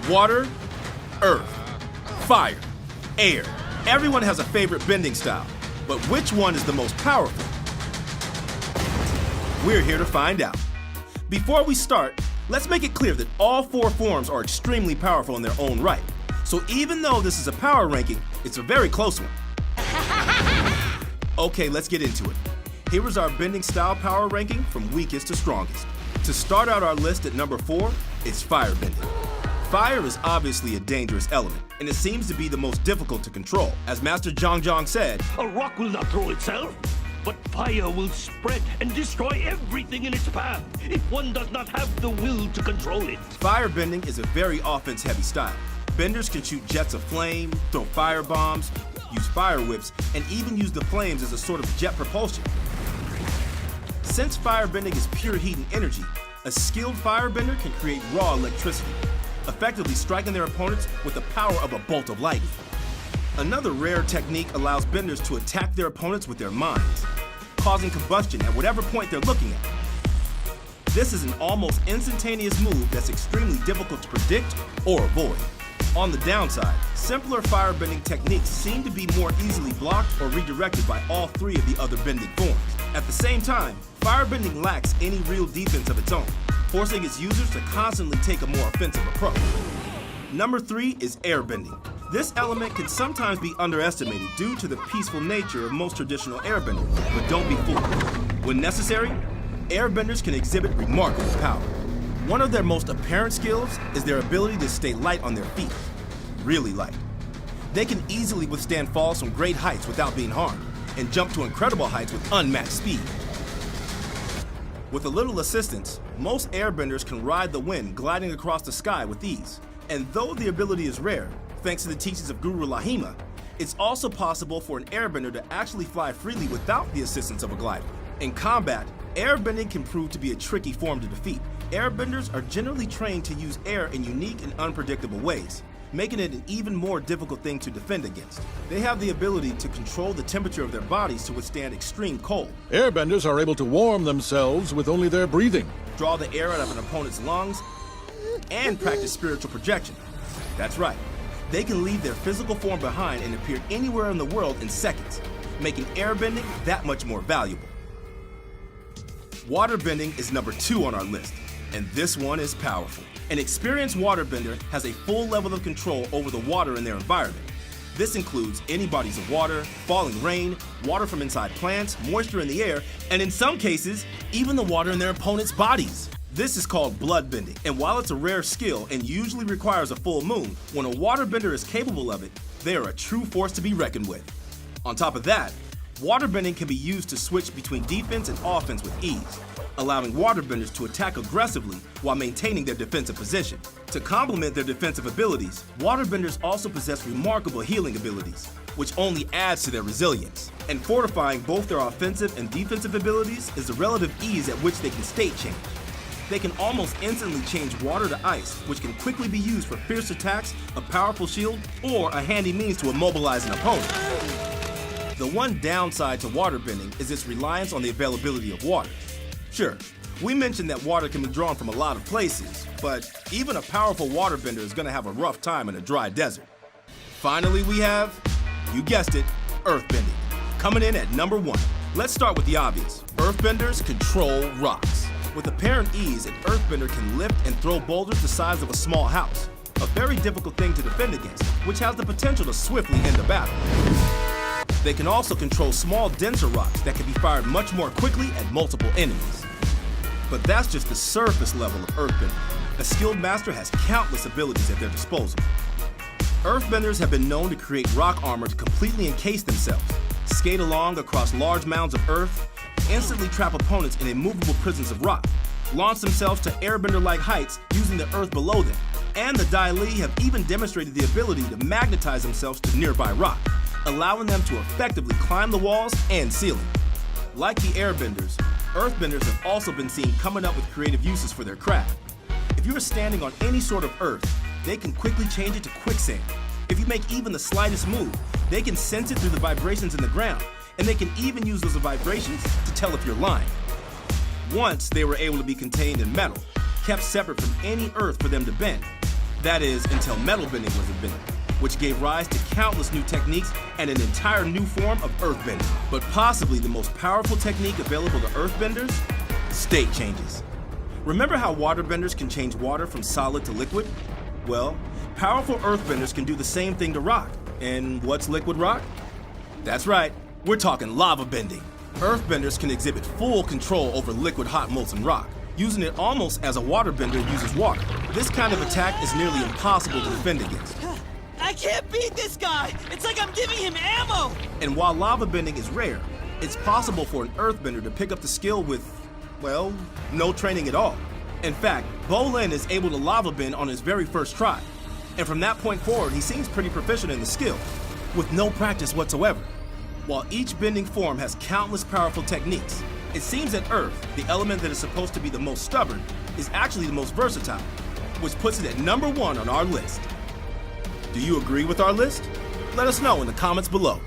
Water, earth, fire, air. Everyone has a favorite bending style, but which one is the most powerful? We're here to find out. Before we start, let's make it clear that all four forms are extremely powerful in their own right. So even though this is a power ranking, it's a very close one. Okay, let's get into it. Here is our bending style power ranking from weakest to strongest. To start out our list at number 4, it's firebending. Fire is obviously a dangerous element, and it seems to be the most difficult to control. As Master Zhang said, "A rock will not throw itself, but fire will spread and destroy everything in its path if one does not have the will to control it." Firebending is a very offense-heavy style. Benders can shoot jets of flame, throw fire bombs, use fire whips, and even use the flames as a sort of jet propulsion. Since firebending is pure heat and energy, a skilled firebender can create raw electricity, effectively striking their opponents with the power of a bolt of lightning. Another rare technique allows benders to attack their opponents with their minds, causing combustion at whatever point they're looking at. This is an almost instantaneous move that's extremely difficult to predict or avoid. On the downside, simpler firebending techniques seem to be more easily blocked or redirected by all three of the other bending forms. At the same time, firebending lacks any real defense of its own, forcing its users to constantly take a more offensive approach. Number 3 is airbending. This element can sometimes be underestimated due to the peaceful nature of most traditional airbenders, but don't be fooled. When necessary, airbenders can exhibit remarkable power. One of their most apparent skills is their ability to stay light on their feet, really light. They can easily withstand falls from great heights without being harmed, and jump to incredible heights with unmatched speed. With a little assistance, most airbenders can ride the wind gliding across the sky with ease. And though the ability is rare, thanks to the teachings of Guru Lahima, it's also possible for an airbender to actually fly freely without the assistance of a glider. In combat, airbending can prove to be a tricky form to defeat. Airbenders are generally trained to use air in unique and unpredictable ways, making it an even more difficult thing to defend against. They have the ability to control the temperature of their bodies to withstand extreme cold. Airbenders are able to warm themselves with only their breathing, Draw the air out of an opponent's lungs, and practice spiritual projection. That's right. They can leave their physical form behind and appear anywhere in the world in seconds, making airbending that much more valuable. Waterbending is number 2 on our list, and this one is powerful. An experienced waterbender has a full level of control over the water in their environment. This includes any bodies of water, falling rain, water from inside plants, moisture in the air, and in some cases, even the water in their opponent's bodies. This is called bloodbending, and while it's a rare skill and usually requires a full moon, when a waterbender is capable of it, they are a true force to be reckoned with. On top of that, waterbending can be used to switch between defense and offense with ease, allowing waterbenders to attack aggressively while maintaining their defensive position. To complement their defensive abilities, waterbenders also possess remarkable healing abilities, which only adds to their resilience. And fortifying both their offensive and defensive abilities is the relative ease at which they can state change. They can almost instantly change water to ice, which can quickly be used for fierce attacks, a powerful shield, or a handy means to immobilize an opponent. The one downside to waterbending is its reliance on the availability of water. Sure, we mentioned that water can be drawn from a lot of places, but even a powerful waterbender is going to have a rough time in a dry desert. Finally, we have, you guessed it, earthbending, coming in at number 1. Let's start with the obvious. Earthbenders control rocks. With apparent ease, an earthbender can lift and throw boulders the size of a small house, a very difficult thing to defend against, which has the potential to swiftly end a battle. They can also control small, denser rocks that can be fired much more quickly at multiple enemies. But that's just the surface level of earthbending. A skilled master has countless abilities at their disposal. Earthbenders have been known to create rock armor to completely encase themselves, skate along across large mounds of earth, instantly trap opponents in immovable prisons of rock, launch themselves to airbender-like heights using the earth below them, and the Dai Li have even demonstrated the ability to magnetize themselves to nearby rock, allowing them to effectively climb the walls and ceiling. Like the airbenders, earthbenders have also been seen coming up with creative uses for their craft. If you are standing on any sort of earth, they can quickly change it to quicksand. If you make even the slightest move, they can sense it through the vibrations in the ground, and they can even use those vibrations to tell if you're lying. Once they were able to be contained in metal, kept separate from any earth for them to bend. That is, until metal bending was invented, which gave rise to countless new techniques and an entire new form of earthbending. But possibly the most powerful technique available to earthbenders? State changes. Remember how waterbenders can change water from solid to liquid? Well, powerful earthbenders can do the same thing to rock. And what's liquid rock? That's right, we're talking lava bending. Earthbenders can exhibit full control over liquid hot molten rock, using it almost as a waterbender uses water. This kind of attack is nearly impossible to defend against. I can't beat this guy! It's like I'm giving him ammo! And while lava bending is rare, it's possible for an earthbender to pick up the skill with, well, no training at all. In fact, Bolin is able to lava bend on his very first try. And from that point forward, he seems pretty proficient in the skill, with no practice whatsoever. While each bending form has countless powerful techniques, it seems that Earth, the element that is supposed to be the most stubborn, is actually the most versatile, which puts it at #1 on our list. Do you agree with our list? Let us know in the comments below.